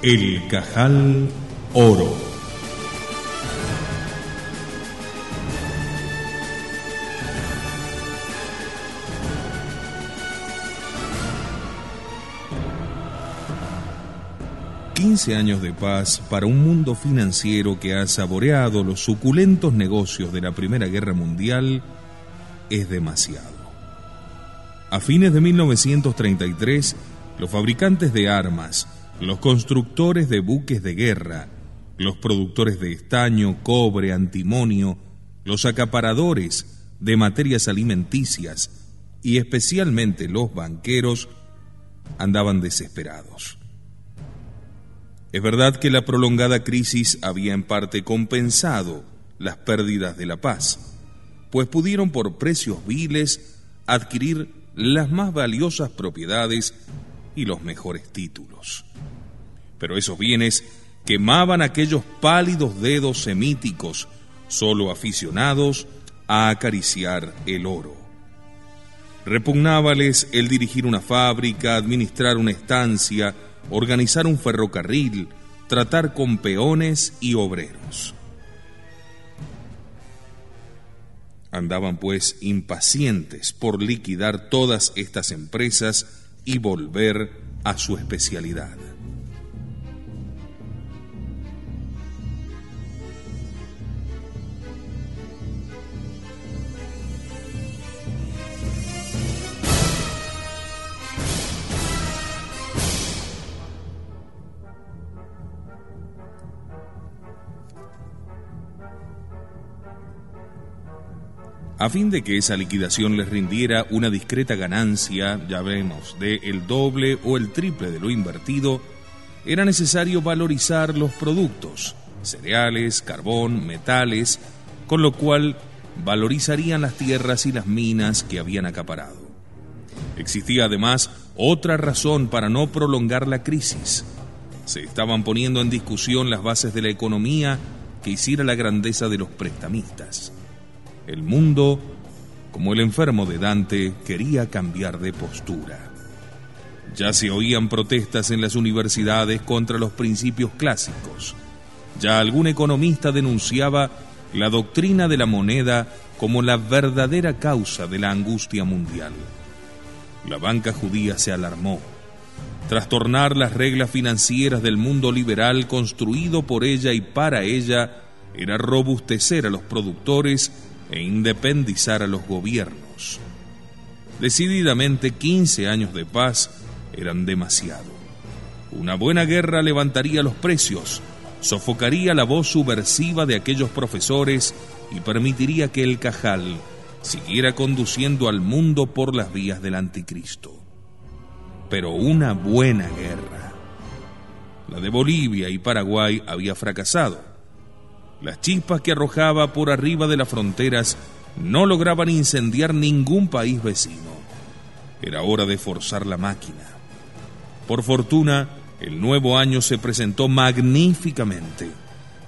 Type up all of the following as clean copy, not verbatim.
El Cajal Oro. «15 años de paz para un mundo financiero que ha saboreado los suculentos negocios de la Primera Guerra Mundial es demasiado». A fines de 1933, los fabricantes de armas, los constructores de buques de guerra, los productores de estaño, cobre, antimonio, los acaparadores de materias alimenticias y especialmente los banqueros andaban desesperados. Es verdad que la prolongada crisis había en parte compensado las pérdidas de la paz, pues pudieron por precios viles adquirir las más valiosas propiedades y los mejores títulos. Pero esos bienes quemaban aquellos pálidos dedos semíticos, solo aficionados a acariciar el oro. Repugnábales el dirigir una fábrica, administrar una estancia, organizar un ferrocarril, tratar con peones y obreros. Andaban pues impacientes por liquidar todas estas empresas y volver a su especialidad. A fin de que esa liquidación les rindiera una discreta ganancia, ya vemos, de el doble o el triple de lo invertido, era necesario valorizar los productos, cereales, carbón, metales, con lo cual valorizarían las tierras y las minas que habían acaparado. Existía además otra razón para no prolongar la crisis. Se estaban poniendo en discusión las bases de la economía que hiciera la grandeza de los prestamistas. El mundo, como el enfermo de Dante, quería cambiar de postura. Ya se oían protestas en las universidades contra los principios clásicos. Ya algún economista denunciaba la doctrina de la moneda como la verdadera causa de la angustia mundial. La banca judía se alarmó. Trastornar las reglas financieras del mundo liberal construido por ella y para ella era robustecer a los productores e independizar a los gobiernos. Decididamente, 15 años de paz eran demasiado. Una buena guerra levantaría los precios, sofocaría la voz subversiva de aquellos profesores y permitiría que el Cajal siguiera conduciendo al mundo por las vías del anticristo. Pero una buena guerra. La de Bolivia y Paraguay había fracasado. Las chispas que arrojaba por arriba de las fronteras no lograban incendiar ningún país vecino. Era hora de forzar la máquina. Por fortuna, el nuevo año se presentó magníficamente.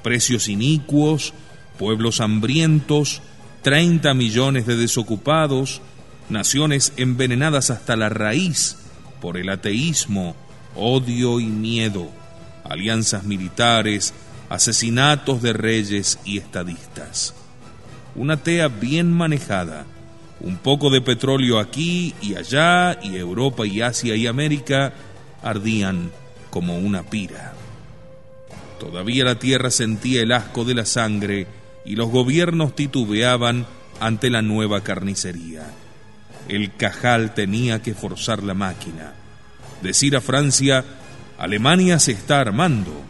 Precios inicuos, pueblos hambrientos, 30 millones de desocupados, naciones envenenadas hasta la raíz por el ateísmo, odio y miedo, alianzas militares, asesinatos de reyes y estadistas. Una tea bien manejada, un poco de petróleo aquí y allá, y Europa y Asia y América ardían como una pira. Todavía la tierra sentía el asco de la sangre y los gobiernos titubeaban ante la nueva carnicería. El Cajal tenía que forzar la máquina. Decir a Francia, Alemania se está armando.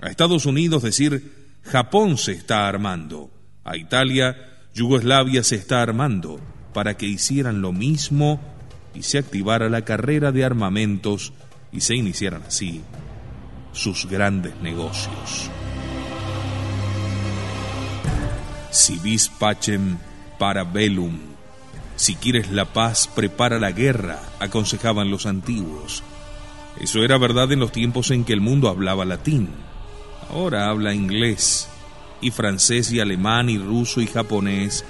A Estados Unidos decir, Japón se está armando. A Italia, Yugoslavia se está armando, para que hicieran lo mismo y se activara la carrera de armamentos y se iniciaran así sus grandes negocios. Si vis pacem, para bellum. Si quieres la paz, prepara la guerra, aconsejaban los antiguos. Eso era verdad en los tiempos en que el mundo hablaba latín. Ahora habla inglés, y francés y alemán y ruso y japonés,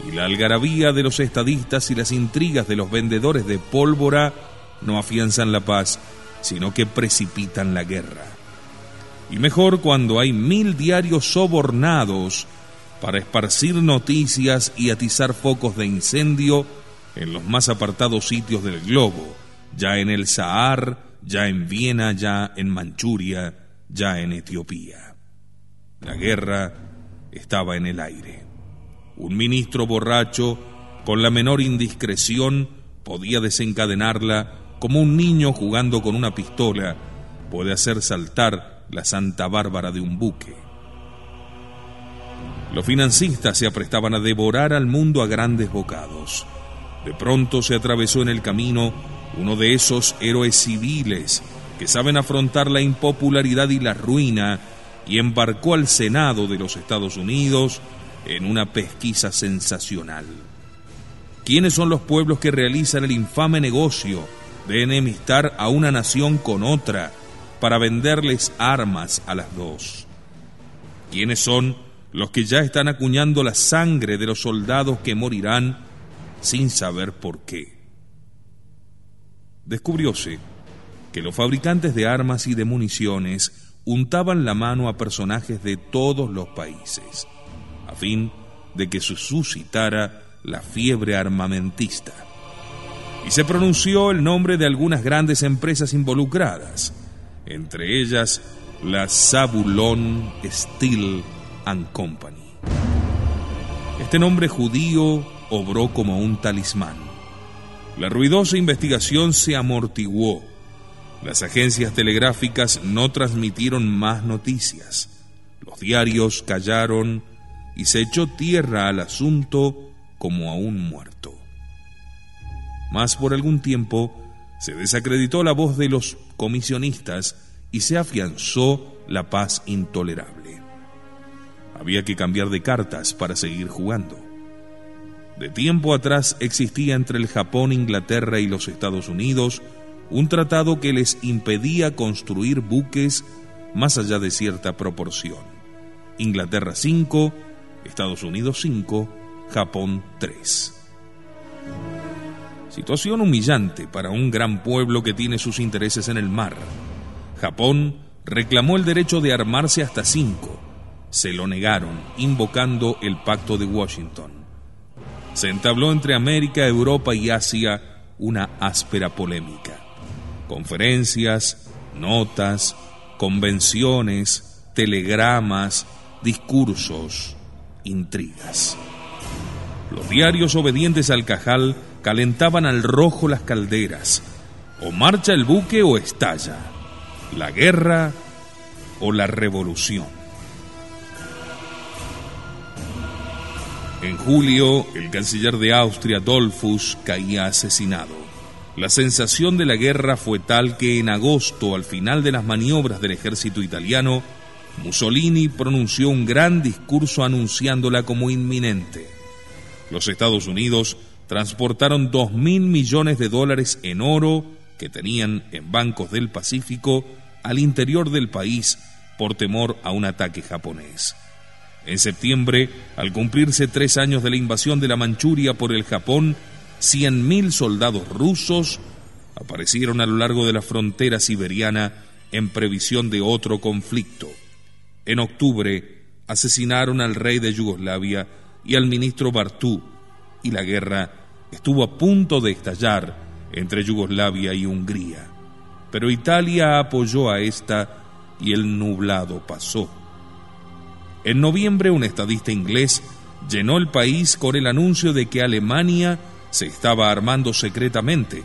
y la algarabía de los estadistas y las intrigas de los vendedores de pólvora no afianzan la paz, sino que precipitan la guerra. y mejor cuando hay 1000 diarios sobornados para esparcir noticias y atizar focos de incendio en los más apartados sitios del globo, ya en el Sahar, ya en Viena, ya en Manchuria, ya en Etiopía. La guerra estaba en el aire. Un ministro borracho, con la menor indiscreción, podía desencadenarla como un niño jugando con una pistola puede hacer saltar la Santa Bárbara de un buque. Los financistas se aprestaban a devorar al mundo a grandes bocados. De pronto se atravesó en el camino uno de esos héroes civiles que saben afrontar la impopularidad y la ruina, y embarcó al Senado de los Estados Unidos en una pesquisa sensacional. ¿Quiénes son los pueblos que realizan el infame negocio de enemistar a una nación con otra para venderles armas a las dos? ¿Quiénes son los que ya están acuñando la sangre de los soldados que morirán sin saber por qué? Descubrióse que los fabricantes de armas y de municiones untaban la mano a personajes de todos los países, a fin de que se suscitara la fiebre armamentista. Y se pronunció el nombre de algunas grandes empresas involucradas, entre ellas la Zabulon Steel and Company. Este nombre judío obró como un talismán. La ruidosa investigación se amortiguó. Las agencias telegráficas no transmitieron más noticias. Los diarios callaron y se echó tierra al asunto como a un muerto. Mas por algún tiempo se desacreditó la voz de los comisionistas y se afianzó la paz intolerable. Había que cambiar de cartas para seguir jugando. De tiempo atrás existía entre el Japón, Inglaterra y los Estados Unidos un tratado que les impedía construir buques más allá de cierta proporción. Inglaterra 5, Estados Unidos 5, Japón 3. Situación humillante para un gran pueblo que tiene sus intereses en el mar. Japón reclamó el derecho de armarse hasta 5. Se lo negaron, invocando el Pacto de Washington. Se entabló entre América, Europa y Asia una áspera polémica. Conferencias, notas, convenciones, telegramas, discursos, intrigas. Los diarios obedientes al Cajal calentaban al rojo las calderas. O marcha el buque o estalla. La guerra o la revolución. En julio, el canciller de Austria, Dollfuss, caía asesinado. La sensación de la guerra fue tal que en agosto, al final de las maniobras del ejército italiano, Mussolini pronunció un gran discurso anunciándola como inminente. Los Estados Unidos transportaron $2.000 millones en oro que tenían en bancos del Pacífico al interior del país por temor a un ataque japonés. En septiembre, al cumplirse 3 años de la invasión de la Manchuria por el Japón, 100.000 soldados rusos aparecieron a lo largo de la frontera siberiana en previsión de otro conflicto. En octubre, asesinaron al rey de Yugoslavia y al ministro Bartú, y la guerra estuvo a punto de estallar entre Yugoslavia y Hungría. Pero Italia apoyó a esta y el nublado pasó. En noviembre, un estadista inglés llenó el país con el anuncio de que Alemania se estaba armando secretamente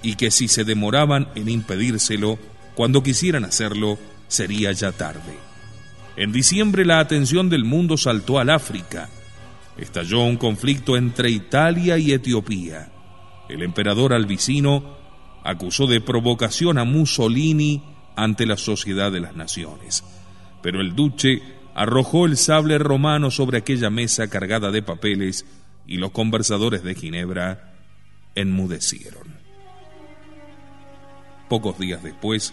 y que si se demoraban en impedírselo, cuando quisieran hacerlo, sería ya tarde. En diciembre, la atención del mundo saltó al África. Estalló un conflicto entre Italia y Etiopía. El emperador Albicino acusó de provocación a Mussolini ante la Sociedad de las Naciones, pero el duce arrojó el sable romano sobre aquella mesa cargada de papeles y los conversadores de Ginebra enmudecieron. Pocos días después,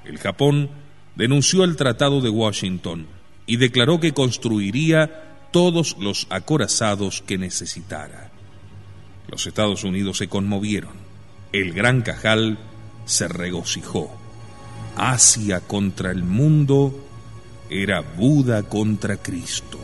el Japón denunció el Tratado de Washington y declaró que construiría todos los acorazados que necesitara. Los Estados Unidos se conmovieron. El Gran Cajal se regocijó. Asia contra el mundo, era Buda contra Cristo.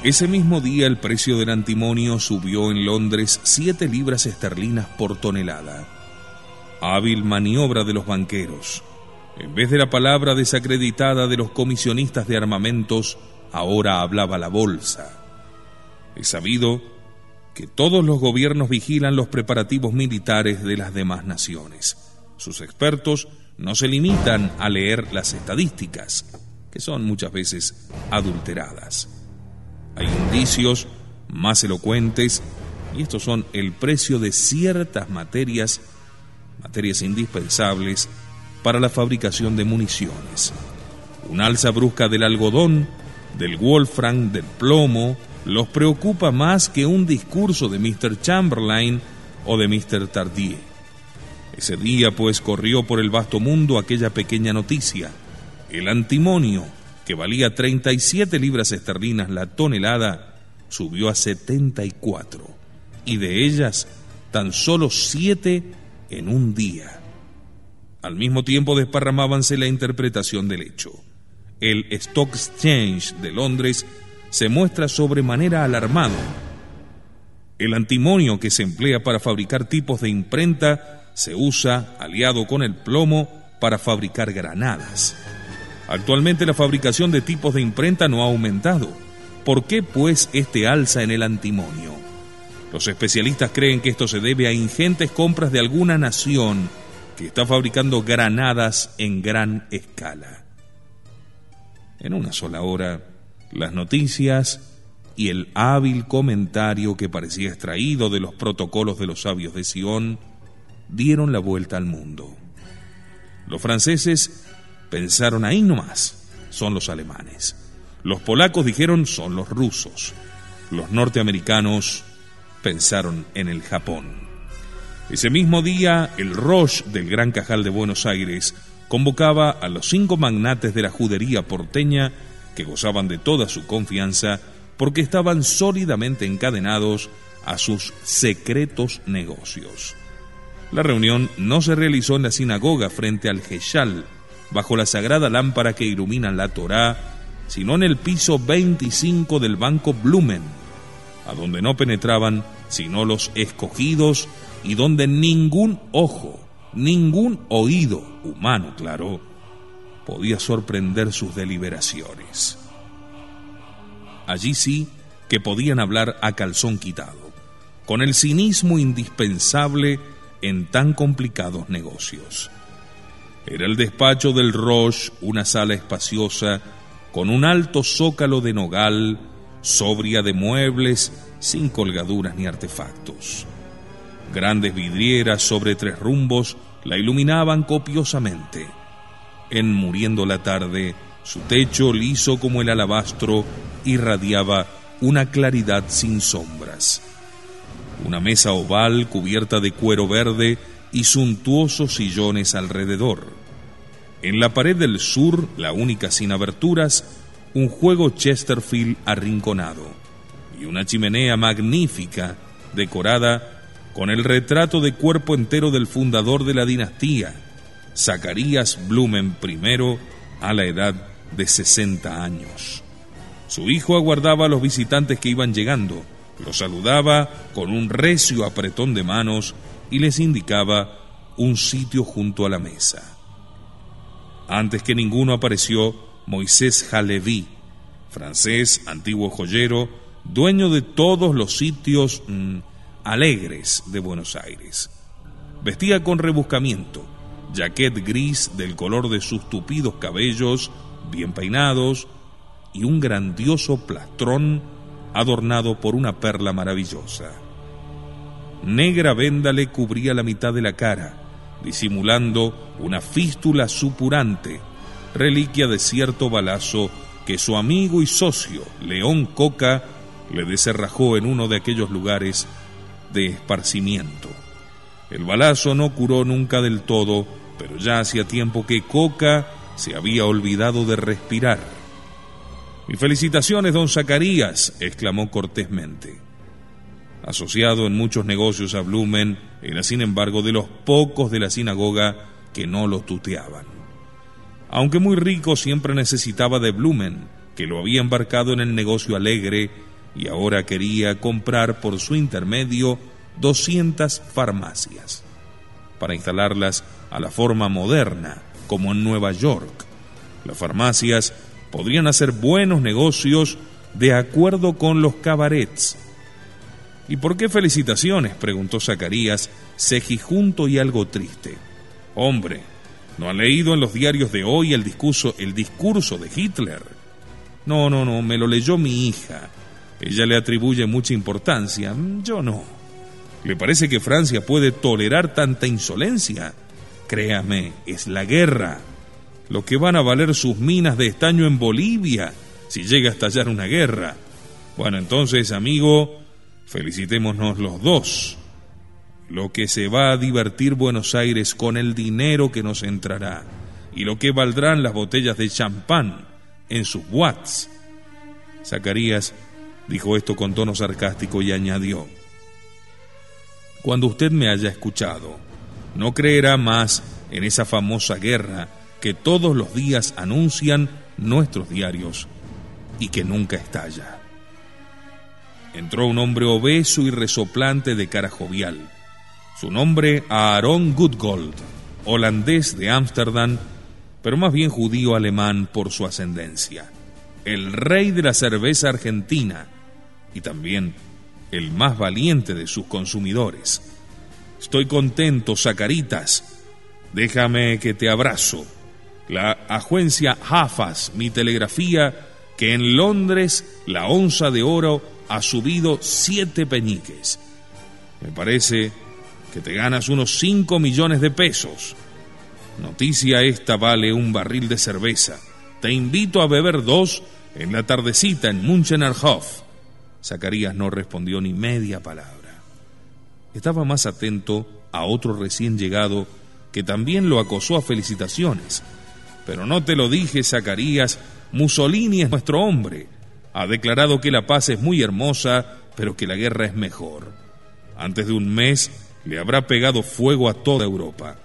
Ese mismo día el precio del antimonio subió en Londres 7 libras esterlinas por tonelada. Hábil maniobra de los banqueros. En vez de la palabra desacreditada de los comisionistas de armamentos, ahora hablaba la bolsa. Es sabido que todos los gobiernos vigilan los preparativos militares de las demás naciones. Sus expertos no se limitan a leer las estadísticas, que son muchas veces adulteradas. Hay indicios más elocuentes, y estos son el precio de ciertas materias indispensables para la fabricación de municiones. Un alza brusca del algodón, del wolfram, del plomo, los preocupa más que un discurso de Mr. Chamberlain o de Mr. Tardieu. Ese día, pues, corrió por el vasto mundo aquella pequeña noticia: el antimonio, que valía 37 libras esterlinas la tonelada, subió a 74, y de ellas tan solo 7 en un día. Al mismo tiempo desparramábanse la interpretación del hecho. El Stock Exchange de Londres se muestra sobremanera alarmado. El antimonio que se emplea para fabricar tipos de imprenta se usa, aliado con el plomo, para fabricar granadas. Actualmente la fabricación de tipos de imprenta no ha aumentado. ¿Por qué, pues, este alza en el antimonio? Los especialistas creen que esto se debe a ingentes compras de alguna nación que está fabricando granadas en gran escala. En una sola hora, las noticias y el hábil comentario que parecía extraído de los protocolos de los sabios de Sion dieron la vuelta al mundo. Los franceses pensaron: ahí nomás, son los alemanes. Los polacos dijeron: son los rusos. Los norteamericanos pensaron en el Japón. Ese mismo día, el Roche del Gran Cajal de Buenos Aires convocaba a los 5 magnates de la judería porteña, que gozaban de toda su confianza porque estaban sólidamente encadenados a sus secretos negocios. La reunión no se realizó en la sinagoga frente al Heyal, bajo la sagrada lámpara que ilumina la Torá, sino en el piso 25 del Banco Blumen, a donde no penetraban sino los escogidos y donde ningún ojo, ningún oído humano, claro, podía sorprender sus deliberaciones. Allí sí que podían hablar a calzón quitado, con el cinismo indispensable en tan complicados negocios. Era el despacho del Roche, una sala espaciosa, con un alto zócalo de nogal, sobria de muebles, sin colgaduras ni artefactos. Grandes vidrieras sobre 3 rumbos la iluminaban copiosamente. En muriendo la tarde, su techo, liso como el alabastro, irradiaba una claridad sin sombras. Una mesa oval cubierta de cuero verde y suntuosos sillones alrededor. En la pared del sur, la única sin aberturas, un juego Chesterfield arrinconado y una chimenea magnífica decorada con el retrato de cuerpo entero del fundador de la dinastía, Zacarías Blumen I, a la edad de 60 años. Su hijo aguardaba a los visitantes que iban llegando, los saludaba con un recio apretón de manos y les indicaba un sitio junto a la mesa. Antes que ninguno apareció Moisés Halevi, francés, antiguo joyero, dueño de todos los sitios alegres de Buenos Aires. Vestía con rebuscamiento, jaquet gris del color de sus tupidos cabellos, bien peinados, y un grandioso plastrón adornado por una perla maravillosa. Negra venda le cubría la mitad de la cara, disimulando una fístula supurante, reliquia de cierto balazo que su amigo y socio, León Coca, le deserrajó en uno de aquellos lugares de esparcimiento. El balazo no curó nunca del todo, pero ya hacía tiempo que Coca se había olvidado de respirar. «Mis felicitaciones, don Zacarías», exclamó cortésmente. Asociado en muchos negocios a Blumen, era sin embargo de los pocos de la sinagoga que no lo tuteaban. Aunque muy rico, siempre necesitaba de Blumen, que lo había embarcado en el negocio alegre y ahora quería comprar por su intermedio 200 farmacias, para instalarlas a la forma moderna, como en Nueva York. Las farmacias podrían hacer buenos negocios de acuerdo con los cabarets. «¿Y por qué felicitaciones?», preguntó Zacarías, cejijunto y algo triste. «Hombre, ¿no ha leído en los diarios de hoy el discurso de Hitler?». No, me lo leyó mi hija. Ella le atribuye mucha importancia, yo no. ¿Le parece que Francia puede tolerar tanta insolencia? Créame, es la guerra. Lo que van a valer sus minas de estaño en Bolivia si llega a estallar una guerra. Bueno, entonces, amigo, felicitémonos los dos. Lo que se va a divertir Buenos Aires con el dinero que nos entrará y lo que valdrán las botellas de champán en sus boîtes. Zacarías dijo esto con tono sarcástico y añadió: «Cuando usted me haya escuchado, no creerá más en esa famosa guerra que todos los días anuncian nuestros diarios y que nunca estalla». Entró un hombre obeso y resoplante de cara jovial. Su nombre, Aaron Goodgold, holandés de Ámsterdam, pero más bien judío-alemán por su ascendencia. El rey de la cerveza argentina y también el más valiente de sus consumidores. «Estoy contento, Zacaritas. Déjame que te abrazo. La agencia Hafas, mi telegrafía, que en Londres la onza de oro ha subido 7 peniques. Me parece que te ganas unos 5 millones de pesos. Noticia esta vale un barril de cerveza. Te invito a beber 2 en la tardecita en Münchener Hof». Zacarías no respondió ni media palabra. Estaba más atento a otro recién llegado que también lo acosó a felicitaciones. «Pero no te lo dije, Zacarías, Mussolini es nuestro hombre. Ha declarado que la paz es muy hermosa, pero que la guerra es mejor. Antes de un mes le habrá pegado fuego a toda Europa.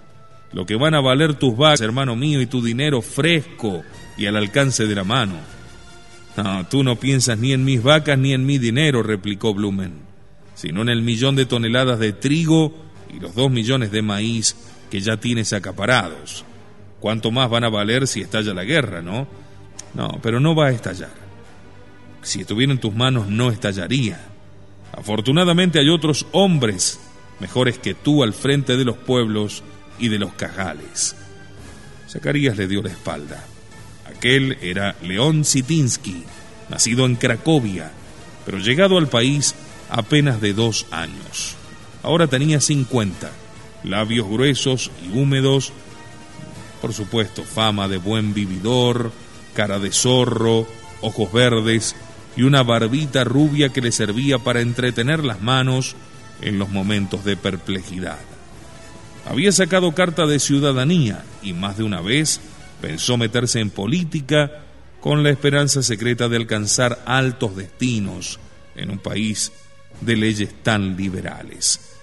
Lo que van a valer tus vacas, hermano mío, y tu dinero fresco y al alcance de la mano». «No, tú no piensas ni en mis vacas ni en mi dinero», replicó Blumen, «sino en el 1.000.000 de toneladas de trigo y los 2 millones de maíz que ya tienes acaparados. ¿Cuánto más van a valer si estalla la guerra, no? No, pero no va a estallar. Si estuviera en tus manos no estallaría. Afortunadamente hay otros hombres mejores que tú al frente de los pueblos y de los cajales». Zacarías le dio la espalda. Aquel era León Sitinsky, nacido en Cracovia, pero llegado al país apenas de 2 años. Ahora tenía 50, labios gruesos y húmedos, por supuesto fama de buen vividor, cara de zorro, ojos verdes y una barbita rubia que le servía para entretener las manos en los momentos de perplejidad. Había sacado carta de ciudadanía y más de una vez pensó meterse en política con la esperanza secreta de alcanzar altos destinos en un país de leyes tan liberales.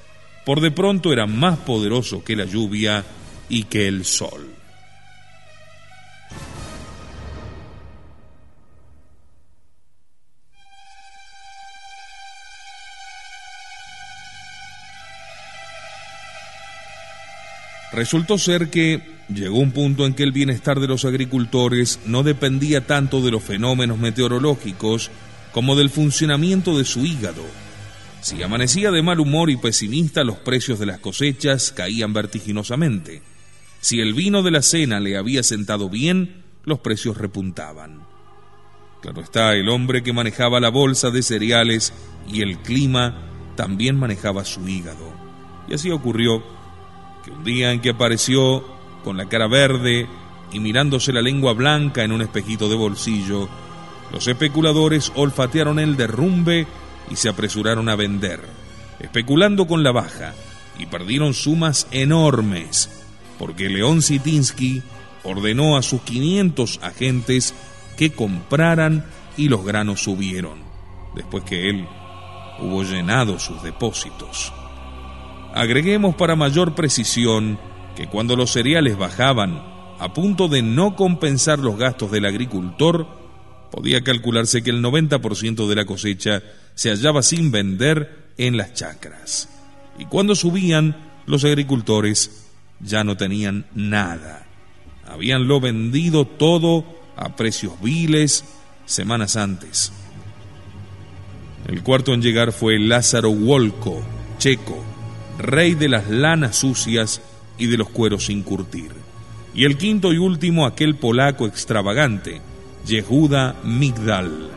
Por de pronto era más poderoso que la lluvia y que el sol. Resultó ser que llegó un punto en que el bienestar de los agricultores no dependía tanto de los fenómenos meteorológicos como del funcionamiento de su hígado. Si amanecía de mal humor y pesimista, los precios de las cosechas caían vertiginosamente. Si el vino de la cena le había sentado bien, los precios repuntaban. Claro está, el hombre que manejaba la bolsa de cereales y el clima también manejaba su hígado. Y así ocurrió que un día en que apareció con la cara verde y mirándose la lengua blanca en un espejito de bolsillo, los especuladores olfatearon el derrumbe y se apresuraron a vender, especulando con la baja, y perdieron sumas enormes, porque León Sitinsky ordenó a sus 500 agentes que compraran y los granos subieron, después que él hubo llenado sus depósitos. Agreguemos para mayor precisión que cuando los cereales bajaban, a punto de no compensar los gastos del agricultor, podía calcularse que el 90% de la cosecha se hallaba sin vender en las chacras. Y cuando subían, los agricultores ya no tenían nada. Habíanlo vendido todo a precios viles semanas antes. El cuarto en llegar fue Lázaro Wolko, checo, rey de las lanas sucias y de los cueros sin curtir. Y el quinto y último, aquel polaco extravagante, Yehuda Migdal,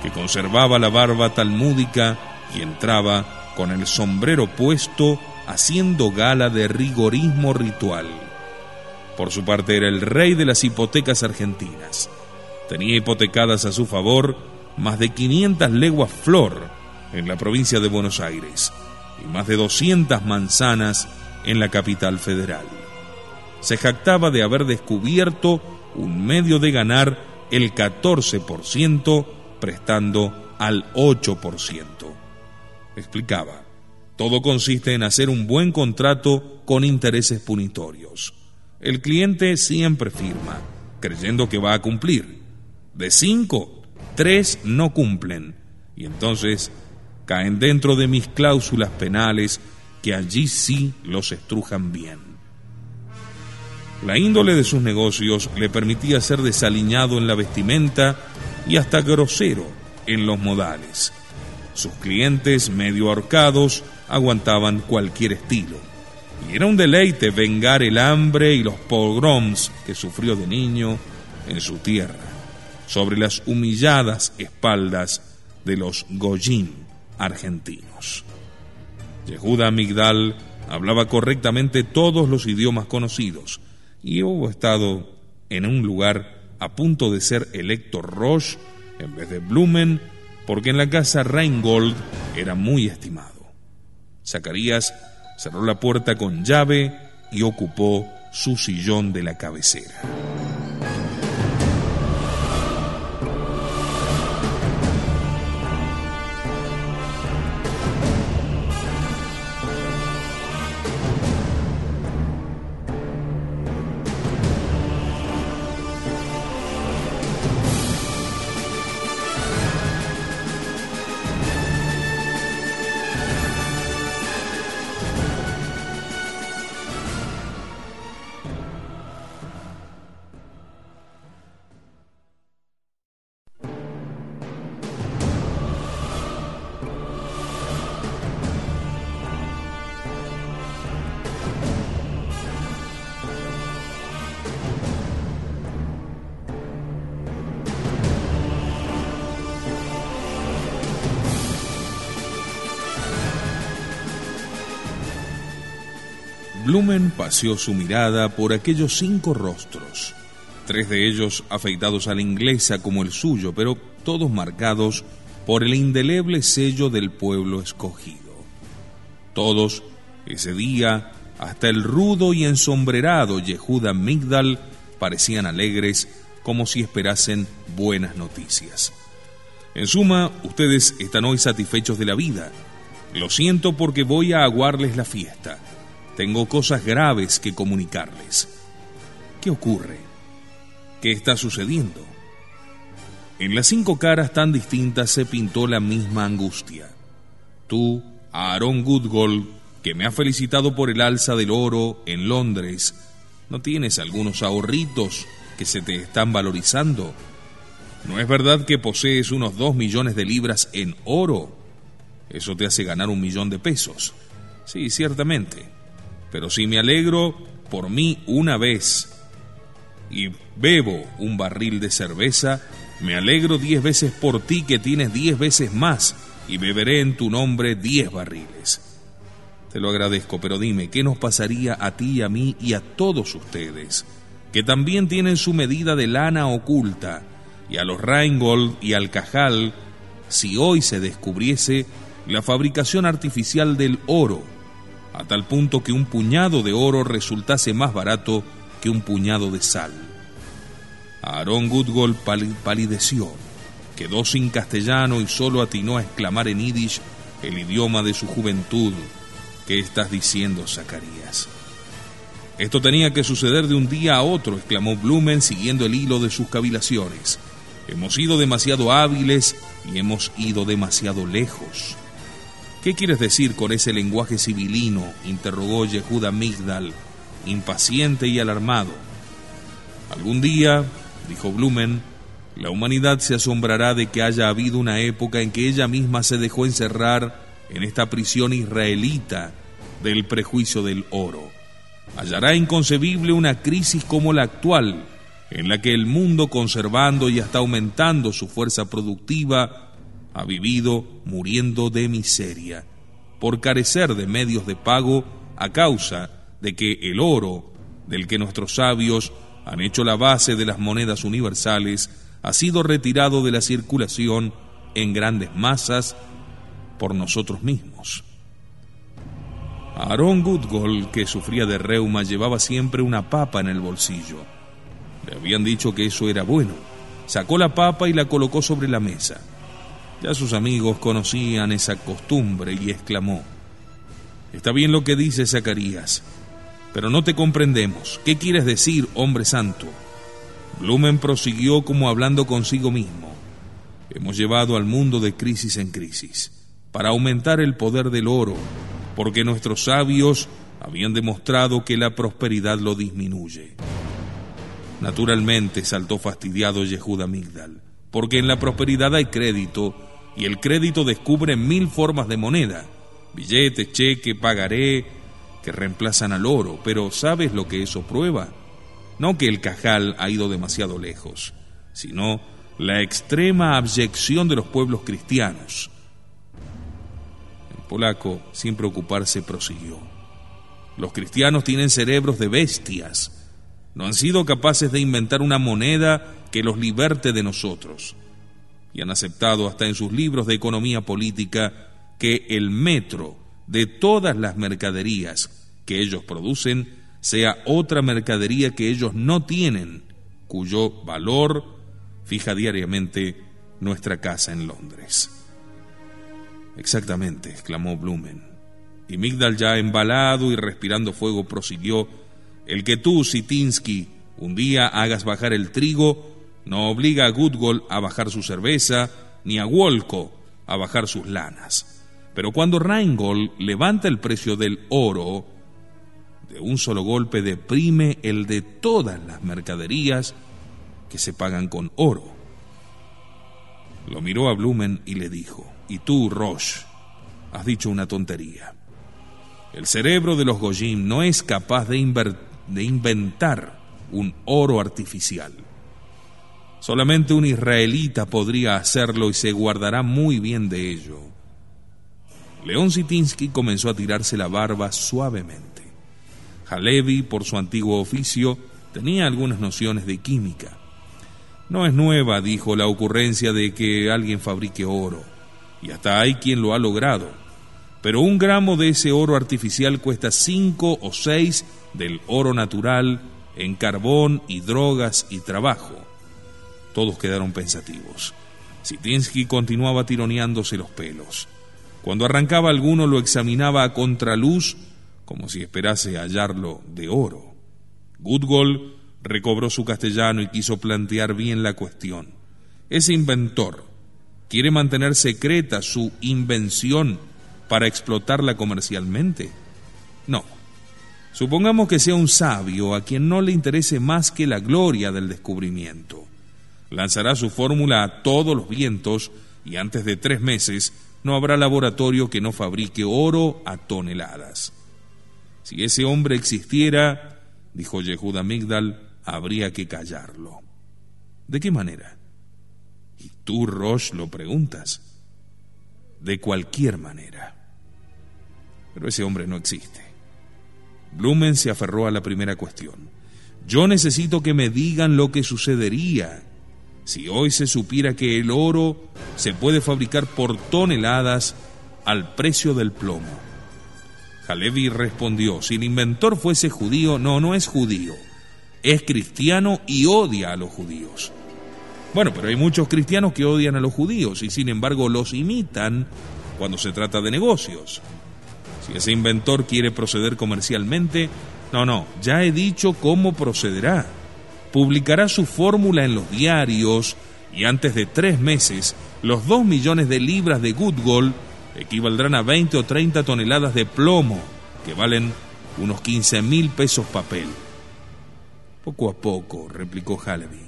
que conservaba la barba talmúdica y entraba con el sombrero puesto haciendo gala de rigorismo ritual. Por su parte era el rey de las hipotecas argentinas. Tenía hipotecadas a su favor más de 500 leguas flor en la provincia de Buenos Aires y más de 200 manzanas en la capital federal. Se jactaba de haber descubierto un medio de ganar el 14% prestando al 8%. Explicaba: todo consiste en hacer un buen contrato con intereses punitorios. El cliente siempre firma, creyendo que va a cumplir. De 5, 3 no cumplen, y entonces caen dentro de mis cláusulas penales, que allí sí los estrujan bien. La índole de sus negocios le permitía ser desaliñado en la vestimenta y hasta grosero en los modales. Sus clientes, medio ahorcados, aguantaban cualquier estilo, y era un deleite vengar el hambre y los pogroms que sufrió de niño en su tierra, sobre las humilladas espaldas de los goyim argentinos. Yehuda Migdal hablaba correctamente todos los idiomas conocidos, y hubo estado en un lugar a punto de ser electo Roche en vez de Blumen, porque en la casa Reingold era muy estimado. Zacarías cerró la puerta con llave y ocupó su sillón de la cabecera. Blumen paseó su mirada por aquellos 5 rostros, 3 de ellos afeitados a la inglesa como el suyo, pero todos marcados por el indeleble sello del pueblo escogido. Todos, ese día, hasta el rudo y ensombrerado Yehuda Migdal, parecían alegres, como si esperasen buenas noticias. En suma, ustedes están hoy satisfechos de la vida. Lo siento porque voy a aguarles la fiesta. Tengo cosas graves que comunicarles. ¿Qué ocurre? ¿Qué está sucediendo? En las 5 caras tan distintas se pintó la misma angustia. Tú, Aaron Goodgold, que me has felicitado por el alza del oro en Londres, ¿no tienes algunos ahorritos que se te están valorizando? ¿No es verdad que posees unos 2 millones de libras en oro? Eso te hace ganar 1 millón de pesos. Sí, ciertamente. Pero si me alegro por mí una vez y bebo un barril de cerveza, me alegro 10 veces por ti, que tienes 10 veces más, y beberé en tu nombre 10 barriles. Te lo agradezco, pero dime, ¿qué nos pasaría a ti y a mí y a todos ustedes, que también tienen su medida de lana oculta, y a los Reingold y al Cajal, si hoy se descubriese la fabricación artificial del oro, a tal punto que un puñado de oro resultase más barato que un puñado de sal. Aarón Goodgold palideció, quedó sin castellano y solo atinó a exclamar en yiddish, el idioma de su juventud: ¿qué estás diciendo, Zacarías? Esto tenía que suceder de un día a otro, exclamó Blumen siguiendo el hilo de sus cavilaciones. Hemos sido demasiado hábiles y hemos ido demasiado lejos. ¿Qué quieres decir con ese lenguaje civilino?, interrogó Yehuda Migdal, impaciente y alarmado. Algún día, dijo Blumen, la humanidad se asombrará de que haya habido una época en que ella misma se dejó encerrar en esta prisión israelita del prejuicio del oro. Hallará inconcebible una crisis como la actual, en la que el mundo, conservando y hasta aumentando su fuerza productiva, ha vivido muriendo de miseria, por carecer de medios de pago a causa de que el oro, del que nuestros sabios han hecho la base de las monedas universales, ha sido retirado de la circulación en grandes masas por nosotros mismos. Aarón Goodgold, que sufría de reuma, llevaba siempre una papa en el bolsillo. Le habían dicho que eso era bueno. Sacó la papa y la colocó sobre la mesa. Ya sus amigos conocían esa costumbre y exclamó: «Está bien lo que dice Zacarías, pero no te comprendemos. ¿Qué quieres decir, hombre santo?». Blumen prosiguió como hablando consigo mismo: «Hemos llevado al mundo de crisis en crisis, para aumentar el poder del oro, porque nuestros sabios habían demostrado que la prosperidad lo disminuye». Naturalmente, saltó fastidiado Yehuda Migdal, porque en la prosperidad hay crédito, y el crédito descubre 1000 formas de moneda, billete, cheque, pagaré, que reemplazan al oro. Pero ¿sabes lo que eso prueba? No que el cajal ha ido demasiado lejos, sino la extrema abyección de los pueblos cristianos. El polaco, sin preocuparse, prosiguió: «Los cristianos tienen cerebros de bestias. No han sido capaces de inventar una moneda que los liberte de nosotros. Y han aceptado hasta en sus libros de economía política que el metro de todas las mercaderías que ellos producen sea otra mercadería que ellos no tienen, cuyo valor fija diariamente nuestra casa en Londres». «Exactamente», exclamó Blumen. Y Migdal, ya embalado y respirando fuego, prosiguió: «El que tú, Sitinsky, un día hagas bajar el trigo no obliga a Goodgold a bajar su cerveza, ni a Wolko a bajar sus lanas. Pero cuando Rheingold levanta el precio del oro, de un solo golpe deprime el de todas las mercaderías que se pagan con oro». Lo miró a Blumen y le dijo: «Y tú, Roche, has dicho una tontería. El cerebro de los Goyim no es capaz de inventar un oro artificial. Solamente un israelita podría hacerlo y se guardará muy bien de ello». León Sitinsky comenzó a tirarse la barba suavemente. Halevi, por su antiguo oficio, tenía algunas nociones de química. «No es nueva», dijo, «la ocurrencia de que alguien fabrique oro, y hasta hay quien lo ha logrado. Pero 1 gramo de ese oro artificial cuesta 5 o 6 del oro natural en carbón y drogas y trabajo». Todos quedaron pensativos. Sitinsky continuaba tironeándose los pelos. Cuando arrancaba alguno lo examinaba a contraluz, como si esperase hallarlo de oro. Goodgold recobró su castellano y quiso plantear bien la cuestión. Ese inventor quiere mantener secreta su invención para explotarla comercialmente. No. Supongamos que sea un sabio a quien no le interese más que la gloria del descubrimiento. Lanzará su fórmula a todos los vientos y antes de 3 meses no habrá laboratorio que no fabrique oro a toneladas. Si ese hombre existiera, dijo Yehuda Migdal, habría que callarlo. ¿De qué manera? ¿Y tú, Roche, lo preguntas? De cualquier manera. Pero ese hombre no existe. Blumen se aferró a la primera cuestión. Yo necesito que me digan lo que sucedería si hoy se supiera que el oro se puede fabricar por toneladas al precio del plomo. Halevi respondió: si el inventor fuese judío, no es judío, es cristiano y odia a los judíos. Bueno, pero hay muchos cristianos que odian a los judíos y sin embargo los imitan cuando se trata de negocios. Si ese inventor quiere proceder comercialmente, ya he dicho cómo procederá. Publicará su fórmula en los diarios y antes de 3 meses, los 2 millones de libras de Goodgold equivaldrán a 20 o 30 toneladas de plomo, que valen unos 15.000 pesos papel. Poco a poco, replicó Halevi.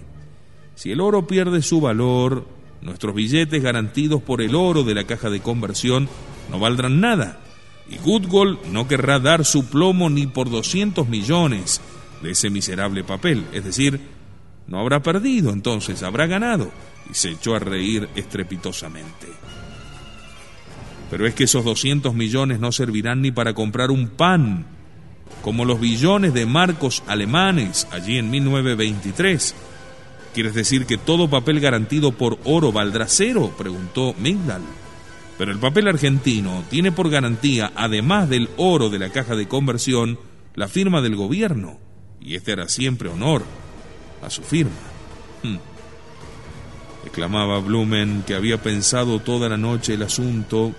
Si el oro pierde su valor, nuestros billetes garantidos por el oro de la caja de conversión no valdrán nada, y Goodgold no querrá dar su plomo ni por 200 millones de ese miserable papel. Es decir, no habrá perdido, entonces habrá ganado. Y se echó a reír estrepitosamente. Pero es que esos 200 millones no servirán ni para comprar un pan, como los billones de marcos alemanes allí en 1923. ¿Quieres decir que todo papel garantido por oro valdrá 0? Preguntó Migdal. Pero el papel argentino tiene por garantía, además del oro de la caja de conversión, la firma del gobierno, y este hará siempre honor a su firma. Exclamaba Blumen, que había pensado toda la noche el asunto.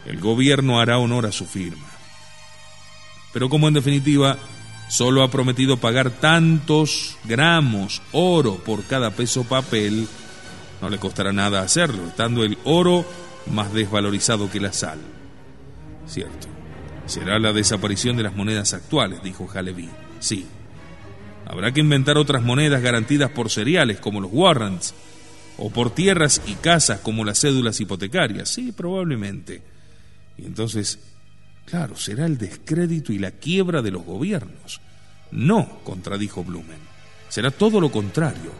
El gobierno hará honor a su firma. Pero como en definitiva solo ha prometido pagar tantos gramos oro por cada peso papel, no le costará nada hacerlo, estando el oro más desvalorizado que la sal. Cierto, será la desaparición de las monedas actuales, dijo Halevi. Sí, habrá que inventar otras monedas garantidas por cereales como los warrants, o por tierras y casas como las cédulas hipotecarias. Sí, probablemente. Y entonces, claro, será el descrédito y la quiebra de los gobiernos. No, contradijo Blumen. Será todo lo contrario.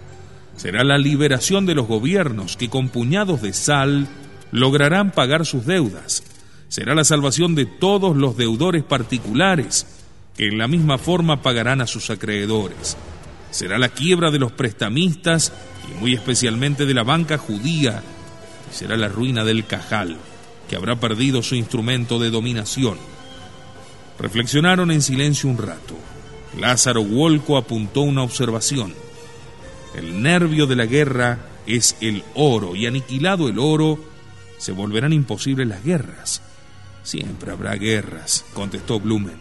Será la liberación de los gobiernos que con puñados de sal lograrán pagar sus deudas. Será la salvación de todos los deudores particulares que en la misma forma pagarán a sus acreedores. Será la quiebra de los prestamistas y muy especialmente de la banca judía. Y será la ruina del Cajal, que habrá perdido su instrumento de dominación. Reflexionaron en silencio un rato. Lázaro Wolko apuntó una observación. El nervio de la guerra es el oro, y aniquilado el oro, se volverán imposibles las guerras. Siempre habrá guerras, contestó Blumen.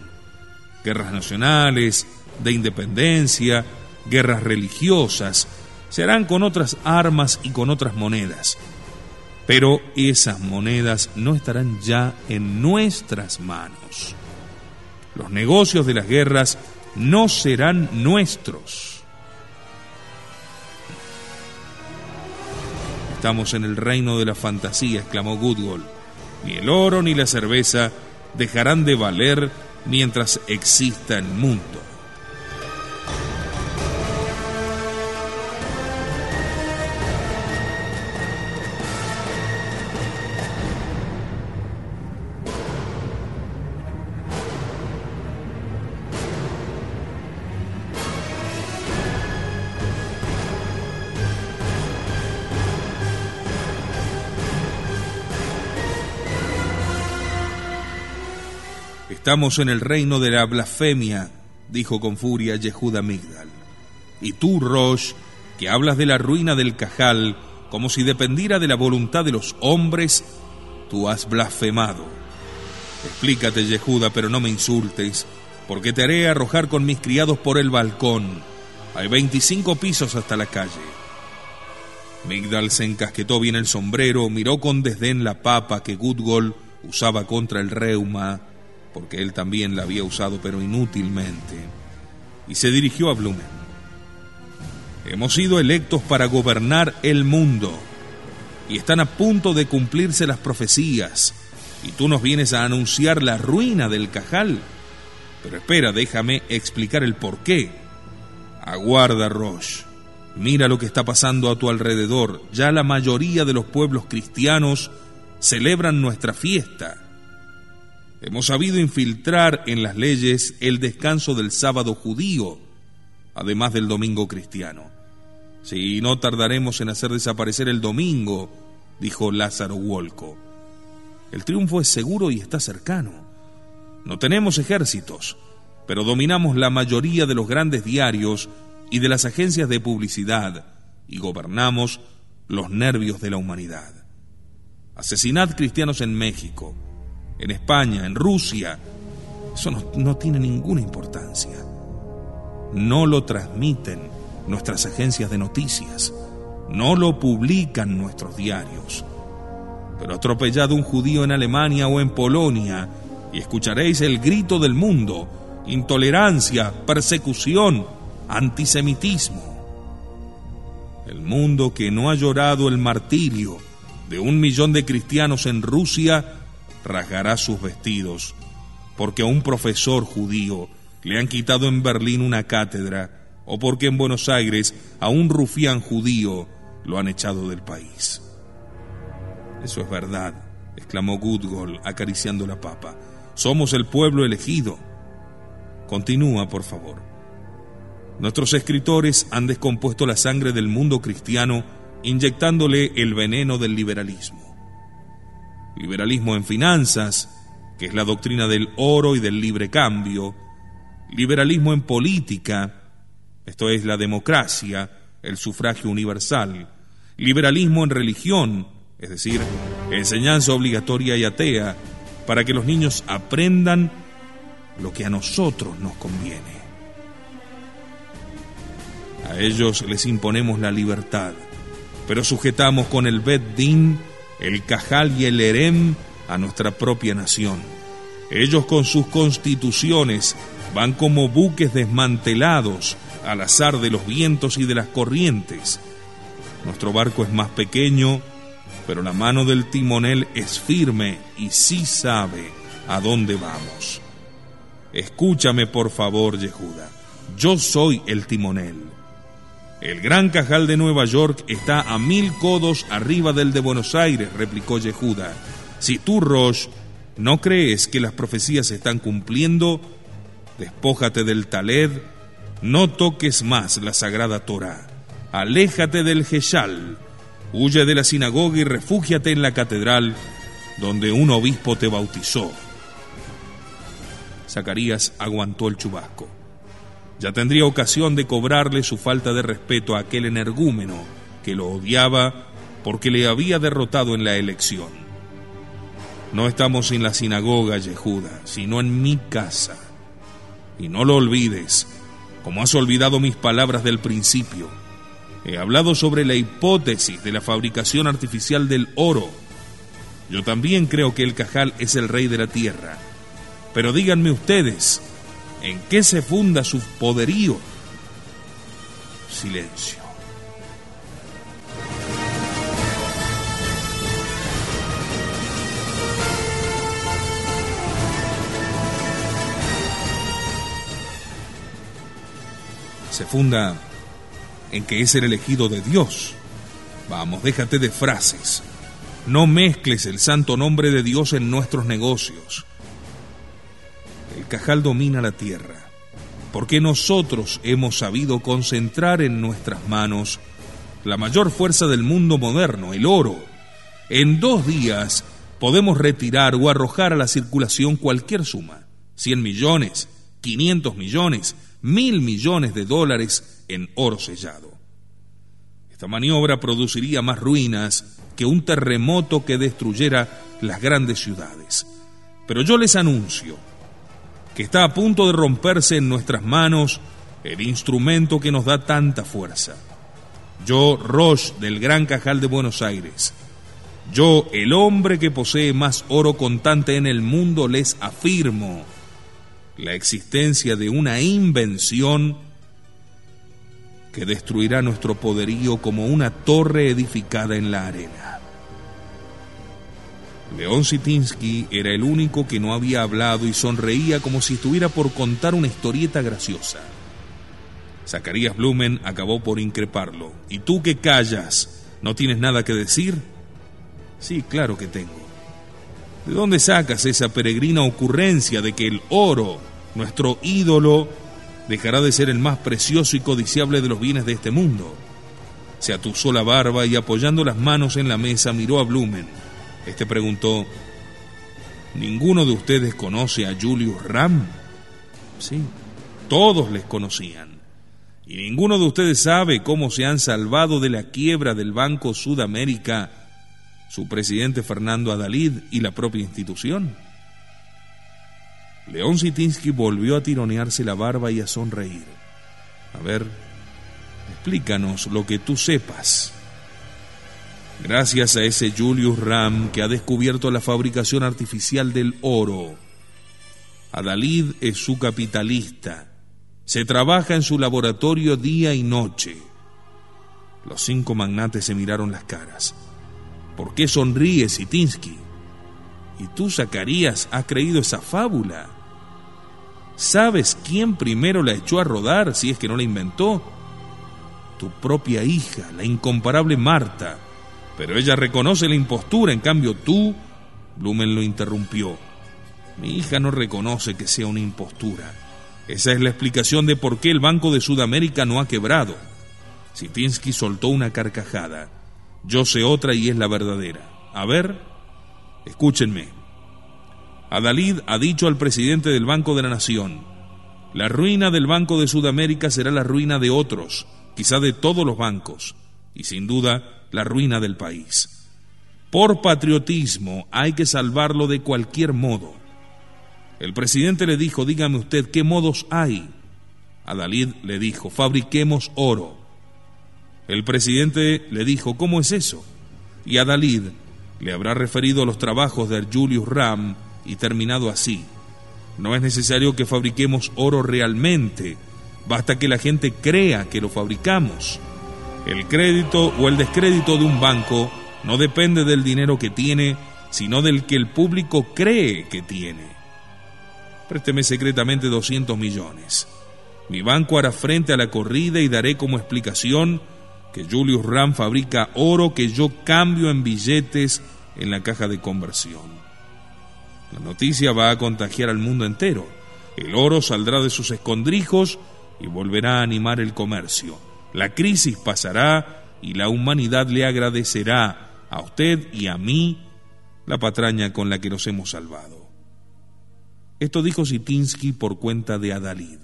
Guerras nacionales, de independencia, guerras religiosas, se harán con otras armas y con otras monedas. Pero esas monedas no estarán ya en nuestras manos. Los negocios de las guerras no serán nuestros. Estamos en el reino de la fantasía, exclamó Goodgold. Ni el oro ni la cerveza dejarán de valer mientras exista el mundo. Estamos en el reino de la blasfemia, dijo con furia Yehuda Migdal. Y tú, Rosh, que hablas de la ruina del Cajal como si dependiera de la voluntad de los hombres, tú has blasfemado. Explícate, Yehuda, pero no me insultes, porque te haré arrojar con mis criados por el balcón. Hay 25 pisos hasta la calle. Migdal se encasquetó bien el sombrero, miró con desdén la papa que Goodgold usaba contra el reuma, porque él también la había usado pero inútilmente, y se dirigió a Blumen. Hemos sido electos para gobernar el mundo, y están a punto de cumplirse las profecías, y tú nos vienes a anunciar la ruina del Cajal. Pero espera, déjame explicar el porqué. Aguarda, Rosh. Mira lo que está pasando a tu alrededor. Ya la mayoría de los pueblos cristianos celebran nuestra fiesta. Hemos sabido infiltrar en las leyes el descanso del sábado judío, además del domingo cristiano. Sí, no tardaremos en hacer desaparecer el domingo, dijo Lázaro Wolko. El triunfo es seguro y está cercano. No tenemos ejércitos, pero dominamos la mayoría de los grandes diarios y de las agencias de publicidad y gobernamos los nervios de la humanidad. Asesinad cristianos en México, en España, en Rusia. Eso no tiene ninguna importancia. No lo transmiten nuestras agencias de noticias, no lo publican nuestros diarios. Pero atropellad un judío en Alemania o en Polonia y escucharéis el grito del mundo: intolerancia, persecución, antisemitismo. El mundo que no ha llorado el martirio de 1 millón de cristianos en Rusia rasgará sus vestidos, porque a un profesor judío le han quitado en Berlín una cátedra, o porque en Buenos Aires a un rufián judío lo han echado del país. Eso es verdad, exclamó Gutgol acariciando la papa. Somos el pueblo elegido. Continúa, por favor. Nuestros escritores han descompuesto la sangre del mundo cristiano inyectándole el veneno del liberalismo. Liberalismo en finanzas, que es la doctrina del oro y del libre cambio. Liberalismo en política, esto es la democracia, el sufragio universal. Liberalismo en religión, es decir, enseñanza obligatoria y atea, para que los niños aprendan lo que a nosotros nos conviene. A ellos les imponemos la libertad, pero sujetamos con el Bet Din, el Cajal y el Erem a nuestra propia nación. Ellos con sus constituciones van como buques desmantelados al azar de los vientos y de las corrientes. Nuestro barco es más pequeño, pero la mano del timonel es firme y sí sabe a dónde vamos. Escúchame, por favor, Yehuda. Yo soy el timonel. El Gran Cajal de Nueva York está a 1000 codos arriba del de Buenos Aires, replicó Yehuda. Si tú, Rosh, no crees que las profecías se están cumpliendo, despójate del Taled, no toques más la sagrada Torá, aléjate del Geshal, huye de la sinagoga y refúgiate en la catedral donde un obispo te bautizó. Zacarías aguantó el chubasco. Ya tendría ocasión de cobrarle su falta de respeto a aquel energúmeno que lo odiaba porque le había derrotado en la elección. No estamos en la sinagoga, Yehuda, sino en mi casa. Y no lo olvides, como has olvidado mis palabras del principio. He hablado sobre la hipótesis de la fabricación artificial del oro. Yo también creo que el Cajal es el rey de la tierra. Pero díganme ustedes, ¿en qué se funda su poderío? Silencio. Se funda en que es el elegido de Dios. Vamos, déjate de frases. No mezcles el santo nombre de Dios en nuestros negocios. El Cajal domina la tierra, porque nosotros hemos sabido concentrar en nuestras manos la mayor fuerza del mundo moderno, el oro. En 2 días podemos retirar o arrojar a la circulación cualquier suma, 100 millones, 500 millones, 1.000 millones de dólares en oro sellado. Esta maniobra produciría más ruinas que un terremoto que destruyera las grandes ciudades. Pero yo les anuncio que está a punto de romperse en nuestras manos el instrumento que nos da tanta fuerza. Yo, Rosh del Gran Cajal de Buenos Aires, yo, el hombre que posee más oro contante en el mundo, les afirmo la existencia de una invención que destruirá nuestro poderío como una torre edificada en la arena. León Sitinsky era el único que no había hablado y sonreía como si estuviera por contar una historieta graciosa. Zacarías Blumen acabó por increparlo. ¿Y tú que callas? ¿No tienes nada que decir? Sí, claro que tengo. ¿De dónde sacas esa peregrina ocurrencia de que el oro, nuestro ídolo, dejará de ser el más precioso y codiciable de los bienes de este mundo? Se atusó la barba y apoyando las manos en la mesa miró a Blumen. Este preguntó: ¿Ninguno de ustedes conoce a Julius Ram? Sí, todos les conocían. ¿Y ninguno de ustedes sabe cómo se han salvado de la quiebra del Banco Sudamérica su presidente Fernando Adalid y la propia institución? León Sitinsky volvió a tironearse la barba y a sonreír. A ver, explícanos lo que tú sepas. Gracias a ese Julius Ram que ha descubierto la fabricación artificial del oro. Adalid es su capitalista. Se trabaja en su laboratorio día y noche. Los 5 magnates se miraron las caras. ¿Por qué sonríes, Sitinsky? ¿Y tú, Zacarías, has creído esa fábula? ¿Sabes quién primero la echó a rodar, si es que no la inventó? Tu propia hija, la incomparable Marta. Pero ella reconoce la impostura, en cambio tú... Blumen lo interrumpió. Mi hija no reconoce que sea una impostura. Esa es la explicación de por qué el Banco de Sudamérica no ha quebrado. Sitinsky soltó una carcajada. Yo sé otra y es la verdadera. A ver, escúchenme. Adalid ha dicho al presidente del Banco de la Nación: la ruina del Banco de Sudamérica será la ruina de otros, quizá de todos los bancos, y sin duda la ruina del país. Por patriotismo hay que salvarlo de cualquier modo. El presidente le dijo: dígame usted, ¿qué modos hay? Adalid le dijo: fabriquemos oro. El presidente le dijo: ¿cómo es eso? Y Adalid le habrá referido los trabajos de Julius Ram y terminado así: no es necesario que fabriquemos oro realmente, basta que la gente crea que lo fabricamos. El crédito o el descrédito de un banco no depende del dinero que tiene, sino del que el público cree que tiene. Présteme secretamente 200 millones. Mi banco hará frente a la corrida y daré como explicación que Julius Ram fabrica oro que yo cambio en billetes en la caja de conversión. La noticia va a contagiar al mundo entero. El oro saldrá de sus escondrijos y volverá a animar el comercio. La crisis pasará y la humanidad le agradecerá a usted y a mí la patraña con la que nos hemos salvado. Esto dijo Sitinsky por cuenta de Adalid.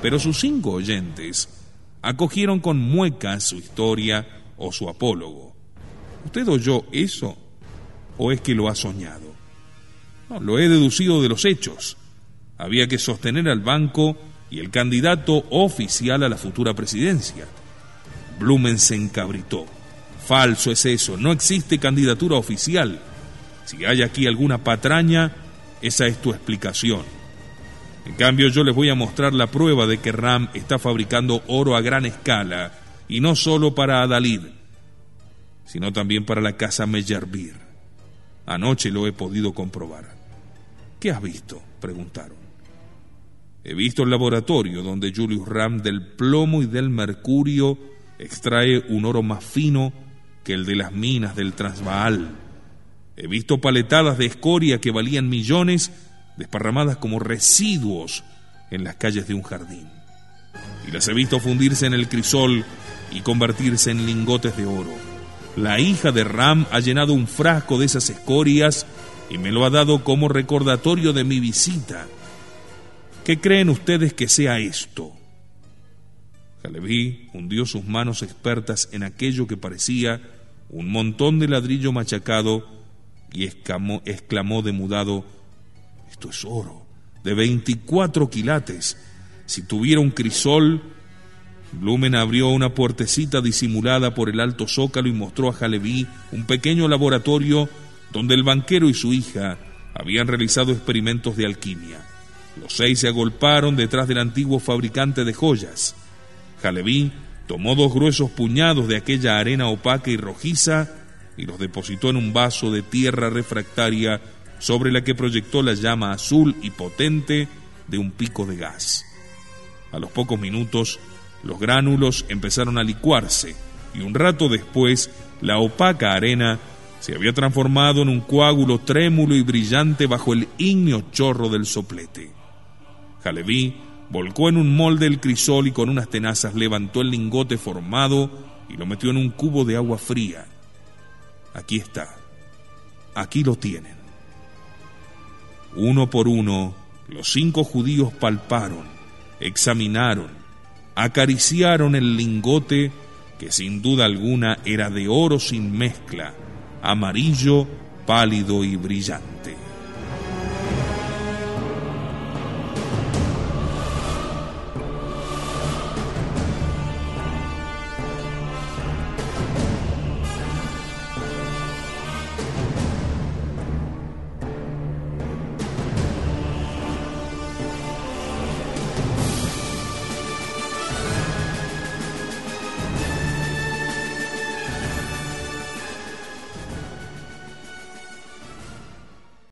Pero sus 5 oyentes acogieron con muecas su historia o su apólogo. ¿Usted oyó eso o es que lo ha soñado? No, lo he deducido de los hechos. Había que sostener al banco y el candidato oficial a la futura presidencia. Blumen se encabritó. Falso es eso, no existe candidatura oficial. Si hay aquí alguna patraña, esa es tu explicación. En cambio, yo les voy a mostrar la prueba de que Ram está fabricando oro a gran escala, y no solo para Adalid, sino también para la casa Meyerbeer. Anoche lo he podido comprobar. ¿Qué has visto?, preguntaron. He visto el laboratorio donde Julius Ram del plomo y del mercurio extrae un oro más fino que el de las minas del Transvaal. He visto paletadas de escoria que valían millones desparramadas como residuos en las calles de un jardín. Y las he visto fundirse en el crisol y convertirse en lingotes de oro. La hija de Ram ha llenado un frasco de esas escorias y me lo ha dado como recordatorio de mi visita. ¿Qué creen ustedes que sea esto? Halevi hundió sus manos expertas en aquello que parecía un montón de ladrillo machacado y exclamó demudado: esto es oro, de 24 quilates. Si tuviera un crisol... Blumen abrió una puertecita disimulada por el alto zócalo y mostró a Halevi un pequeño laboratorio donde el banquero y su hija habían realizado experimentos de alquimia. Los 6 se agolparon detrás del antiguo fabricante de joyas. Halevi tomó 2 gruesos puñados de aquella arena opaca y rojiza y los depositó en un vaso de tierra refractaria sobre la que proyectó la llama azul y potente de un pico de gas. A los pocos minutos, los gránulos empezaron a licuarse y un rato después, la opaca arena se había transformado en un coágulo trémulo y brillante bajo el ígneo chorro del soplete. Halevi volcó en un molde el crisol y con unas tenazas levantó el lingote formado y lo metió en un cubo de agua fría. Aquí está. Aquí lo tienen. Uno por uno, los 5 judíos palparon, examinaron, acariciaron el lingote, que sin duda alguna era de oro sin mezcla, amarillo, pálido y brillante.